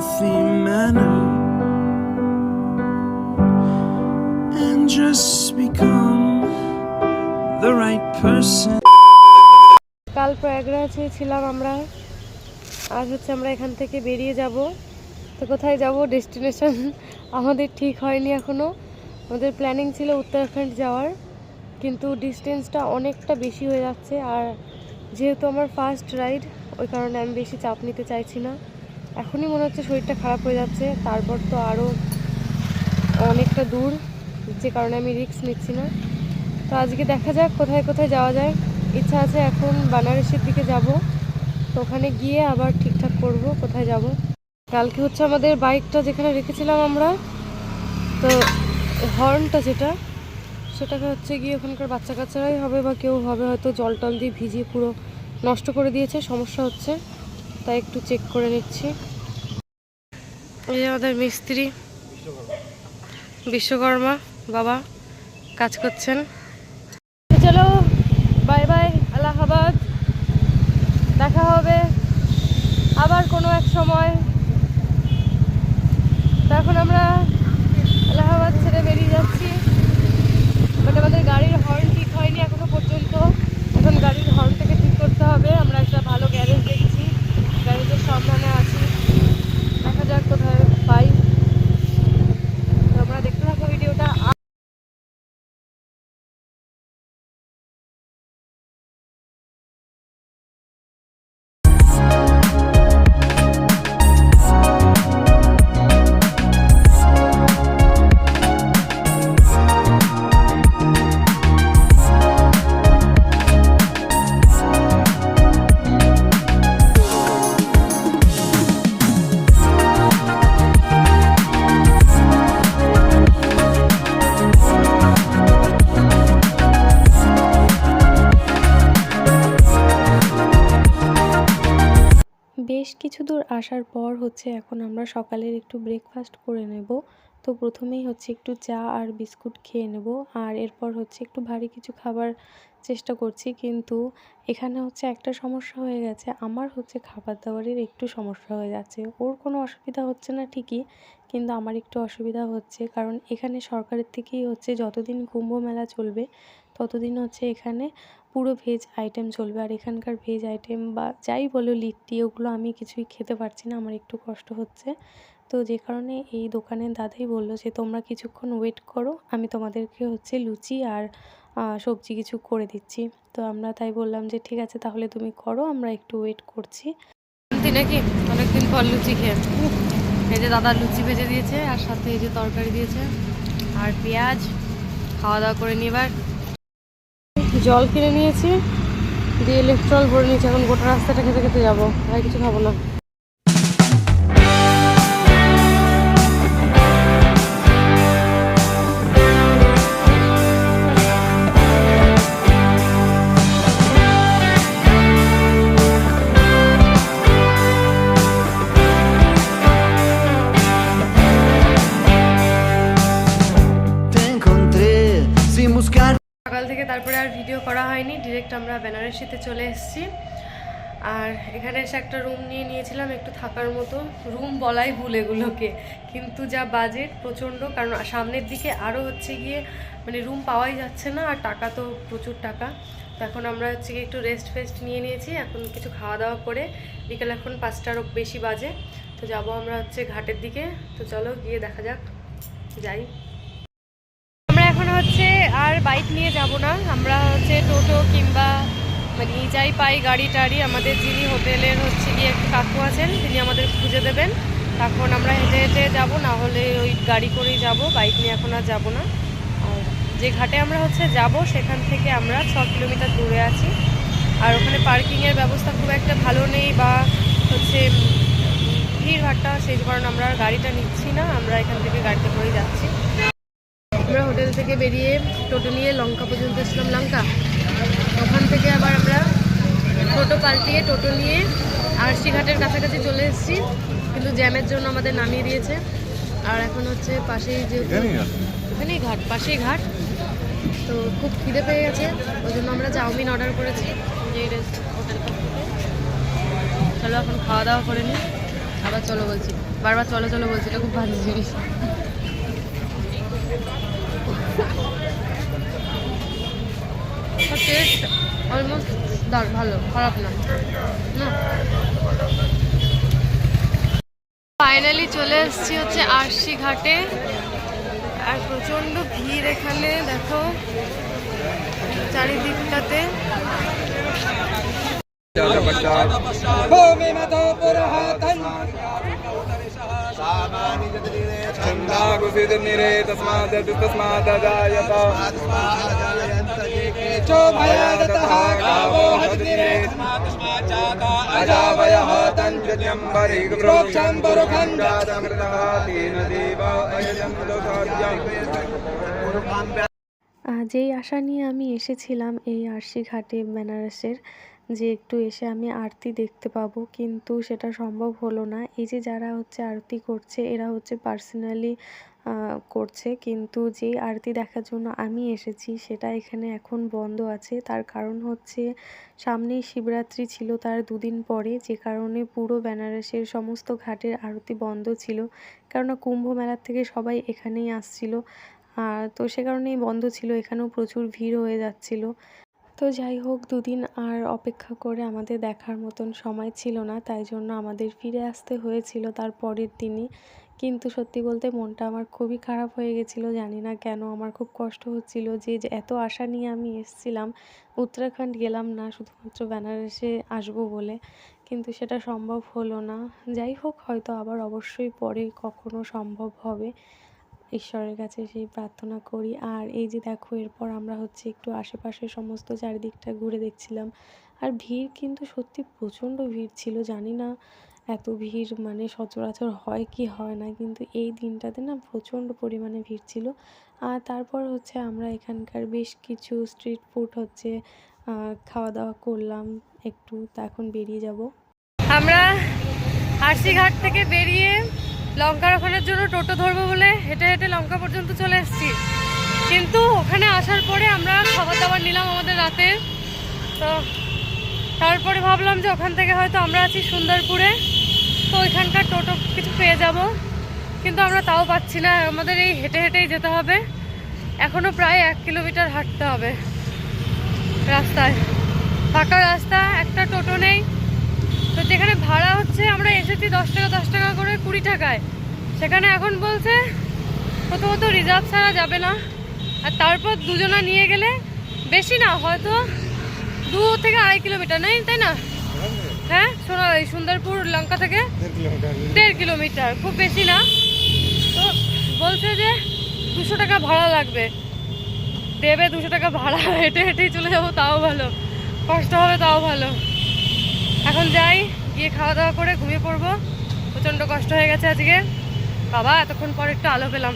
healthy manner and just become the right person. কাল প্রয়াগরাজে ছিলাম আমরা, আজ হচ্ছে আমরা এখান থেকে বেরিয়ে যাব। তো কোথায় যাব ডেস্টিনেশন আমাদের ঠিক হয়নি এখনও। আমাদের প্ল্যানিং ছিল উত্তরাখণ্ড যাওয়ার, কিন্তু ডিস্টেন্সটা অনেকটা বেশি হয়ে যাচ্ছে। আর যেহেতু আমার ফার্স্ট রাইড, ওই কারণে আমি বেশি চাপ নিতে চাইছি না। এখনই মনে হচ্ছে শরীরটা খারাপ হয়ে যাচ্ছে, তারপর তো আরও অনেকটা দূর, যে কারণে আমি রিস্ক নিচ্ছি না। তো আজকে দেখা যাক কোথায় কোথায় যাওয়া যায়। ইচ্ছা আছে এখন বানারসের দিকে যাব, তো ওখানে গিয়ে আবার ঠিকঠাক করব কোথায় যাব। কালকে হচ্ছে আমাদের বাইকটা যেখানে রেখেছিলাম আমরা, তো হর্নটা সেটাকে হচ্ছে গিয়ে ওখানকার বাচ্চা কাচ্চারাই হবে বা কেউ হবে, হয়তো জল টল দিয়ে ভিজিয়ে পুরো নষ্ট করে দিয়েছে, সমস্যা হচ্ছে, তাই একটু চেক করে নিচ্ছি। এই যে আমাদের মিস্ত্রি বিশ্বকর্মা বাবা কাজ করছেন। চলো বাই বাই, এলাহাবাদ, দেখা হবে আবার কোনো এক সময়। তো এখন আমরা এলাহাবাদ ছেড়ে বেরিয়ে যাচ্ছি, বাট আমাদের গাড়ির হর্ন ঠিক হয়নি এখনো পর্যন্ত। এখন গাড়ির হর্নটাকে ঠিক করতে হবে। আমরা একটা ভালো গ্যারেজ দেখছি, গ্যারেজের সন্ধানে আছি, দেখা যাক কোথায় পাই। তো আমরা দেখতে থাকবো ভিডিওটা। বেশ কিছু দূর আসার পর হচ্ছে এখন আমরা সকালের একটু ব্রেকফাস্ট করে নেব। তো প্রথমেই হচ্ছে একটু চা আর বিস্কুট খেয়ে নেব, আর এরপর হচ্ছে একটু ভারী কিছু খাবার চেষ্টা করছি। কিন্তু এখানে হচ্ছে একটা সমস্যা হয়ে গেছে, আমার হচ্ছে খাবার দাবারের একটু সমস্যা হয়ে যাচ্ছে। ওর কোনো অসুবিধা হচ্ছে না ঠিকই, কিন্তু আমার একটু অসুবিধা হচ্ছে, কারণ এখানে সরকারের থেকেই হচ্ছে যতদিন কুম্ভ মেলা চলবে ততদিন হচ্ছে এখানে পুরো ভেজ আইটেম চলবে। আর এখানকার ভেজ আইটেম বা যাই বলো লিট্টি, ওগুলো আমি কিছুই খেতে পারছি না, আমার একটু কষ্ট হচ্ছে। তো যে কারণে এই দোকানের দাদাই বললো যে তোমরা কিছুক্ষণ ওয়েট করো, আমি তোমাদেরকে হচ্ছে লুচি আর সবজি কিছু করে দিচ্ছি। তো আমরা তাই বললাম যে ঠিক আছে তাহলে তুমি করো, আমরা একটু ওয়েট করছি। নাকি অনেকদিন পর লুচি খেয়ে, এই যে দাদা লুচি ভেজে দিয়েছে, আর সাথে এই যে তরকারি দিয়েছে আর পেঁয়াজ। খাওয়া দাওয়া করে নিয়ে এবার জল কিনে নিয়েছি, দিয়ে ইলেকট্রল ভরে নিয়েছি। এখন গোটা রাস্তাটা খেতে খেতে যাবো, আর কিছু খাবো না। সকাল থেকে তারপরে আর ভিডিও করা হয়নি, ডিরেক্ট আমরা বেনারসিতে চলে এসেছি। আর এখানে এসে একটা রুম নিয়ে নিয়েছিলাম একটু থাকার মতো। রুম বলাই ভুল এগুলোকে, কিন্তু যা বাজেট প্রচণ্ড, কারণ সামনের দিকে আরও হচ্ছে গিয়ে মানে রুম পাওয়াই যাচ্ছে না, আর টাকা তো প্রচুর টাকা। তো এখন আমরা হচ্ছে গিয়ে একটু রেস্ট ফেস্ট নিয়ে নিয়েছি, এখন কিছু খাওয়া দাওয়া করে বিকেল এখন 5টারও বেশি বাজে। তো যাব আমরা হচ্ছে ঘাটের দিকে। তো চলো গিয়ে দেখা যাক, যাই। এখন হচ্ছে আর বাইক নিয়ে যাব না, আমরা হচ্ছে টোটো কিংবা মানে যাই পাই গাড়ি টাড়ি, আমাদের যিনি হোটেলের হচ্ছে গিয়ে একটু কাকু আছেন তিনি আমাদের খুঁজে দেবেন। তখন আমরা হেঁটে হেঁটে যাব, না হলে ওই গাড়ি করেই যাব, বাইক নিয়ে এখন আর যাবো না। আর যে ঘাটে আমরা হচ্ছে যাব সেখান থেকে আমরা 6 কিলোমিটার দূরে আছি, আর ওখানে পার্কিংয়ের ব্যবস্থা খুব একটা ভালো নেই, বা হচ্ছে ভিড়ভাট্টা, সেই কারণে আমরা গাড়িটা নিচ্ছি না, আমরা এখান থেকে গাড়িতে করেই যাচ্ছি। আমরা হোটেল থেকে বেরিয়ে টোটো নিয়ে লঙ্কা পর্যন্ত এসলাম, লঙ্কা। ওখান থেকে আবার আমরা টোটো পাল্টিয়ে টোটো নিয়ে আরসি ঘাটের কাছাকাছি চলে এসেছি, কিন্তু জ্যামের জন্য আমাদের নামিয়ে দিয়েছে। আর এখন হচ্ছে পাশেই যেহেতু এখানেই ঘাট, পাশেই ঘাট, তো খুব খিদে পেয়ে গেছে, ওই জন্য আমরা চাউমিন অর্ডার করেছি যে হোটেল থেকে। চলো এখন খাওয়া দাওয়া করে নিই, আবার চলো বলছি। বারবার চলো চলো বলছিল, খুব ভালো জিনিস। টেস্ট অলমোস্ট ভালো, খারাপ না। ফাইনালি চলে এসেছি হচ্ছে আরশি ঘাটে, আর প্রচণ্ড ভিড় এখানে, দেখো চারিদিকটাতে। যেই আশা নিয়ে আমি এসেছিলাম এই আরশি ঘাটে বেনারসের, যে একটু এসে আমি আরতি দেখতে পাবো, কিন্তু সেটা সম্ভব হলো না। এই যে যারা হচ্ছে আরতি করছে এরা হচ্ছে পার্সোনালি করছে, কিন্তু যেই আরতি দেখার জন্য আমি এসেছি সেটা এখানে এখন বন্ধ আছে। তার কারণ হচ্ছে সামনেই শিবরাত্রি ছিল তার দুদিন পরে, যে কারণে পুরো বেনারসের সমস্ত ঘাটের আরতি বন্ধ ছিল, কেননা কুম্ভ মেলার থেকে সবাই এখানেই আসছিল। তো সে কারণেই বন্ধ ছিল, এখানেও প্রচুর ভিড় হয়ে যাচ্ছিল। তো যাই হোক, দুদিন আর অপেক্ষা করে আমাদের দেখার মতন সময় ছিল না, তাই জন্য আমাদের ফিরে আসতে হয়েছিল তার পরের দিনই। কিন্তু সত্যি বলতে মনটা আমার খুবই খারাপ হয়ে গেছিলো, জানি না কেন। আমার খুব কষ্ট হচ্ছিল যে এত আশা নিয়ে আমি এসেছিলাম, উত্তরাখণ্ড গেলাম না শুধুমাত্র বেনারসে আসবো বলে, কিন্তু সেটা সম্ভব হলো না। যাই হোক, হয়তো আবার অবশ্যই পরে কখনো সম্ভব হবে, ঈশ্বরের কাছে সেই প্রার্থনা করি। আর এই যে দেখো, এরপর আমরা হচ্ছে একটু আশেপাশে সমস্ত চারিদিকটা ঘুরে দেখছিলাম। আর ভিড় কিন্তু সত্যি প্রচণ্ড ভিড় ছিল, জানি না এত ভিড় মানে সচরাচর হয় কি হয় না, কিন্তু এই দিনটাতে না প্রচণ্ড পরিমাণে ভিড় ছিল। আর তারপর হচ্ছে আমরা এখানকার বেশ কিছু স্ট্রিট ফুড হচ্ছে খাওয়া দাওয়া করলাম একটু, তা এখন বেরিয়ে যাব আমরা। আরশি ঘাট থেকে বেরিয়ে লঙ্কা রোপণের জন্য টোটো ধরবো বলে হেঁটে হেঁটে লঙ্কা পর্যন্ত চলে এসেছি, কিন্তু ওখানে আসার পরে আমরা খাবার দাবার নিলাম আমাদের রাতে। তো তারপরে ভাবলাম যে ওখান থেকে হয়তো আমরা আছি সুন্দরপুরে, তো ওইখানকার টোটো কিছু পেয়ে যাব, কিন্তু আমরা তাও পাচ্ছি না। আমাদের এই হেঁটে হেঁটেই যেতে হবে, এখনও প্রায় 1 কিলোমিটার হাঁটতে হবে রাস্তায়, ফাঁকা রাস্তা, একটা টোটো নেই। তো যেখানে ভাড়া হচ্ছে, আমরা এসেছি 10 টাকা করে 20 টাকায়, সেখানে এখন বলছে প্রথমত রিজার্ভ ছাড়া যাবে না, আর তারপর দুজনা নিয়ে গেলে বেশি না, হয়তো 2 থেকে 2.5 কিলোমিটার নেই, তাই না? হ্যাঁ, শোনা এই সুন্দরপুর লঙ্কা থেকে 1.5 কিলোমিটার, খুব বেশি না। তো বলছে যে 200 টাকা ভাড়া লাগবে, দেবে 200 টাকা ভাড়া, হেঁটে হেঁটেই চলে যাবো তাও ভালো, কষ্ট হবে তাও ভালো। এখন যাই, গিয়ে খাওয়া দাওয়া করে ঘুমিয়ে পড়বো, প্রচণ্ড কষ্ট হয়ে গেছে আজকে। বাবা, এতক্ষণ পর একটু আলো পেলাম।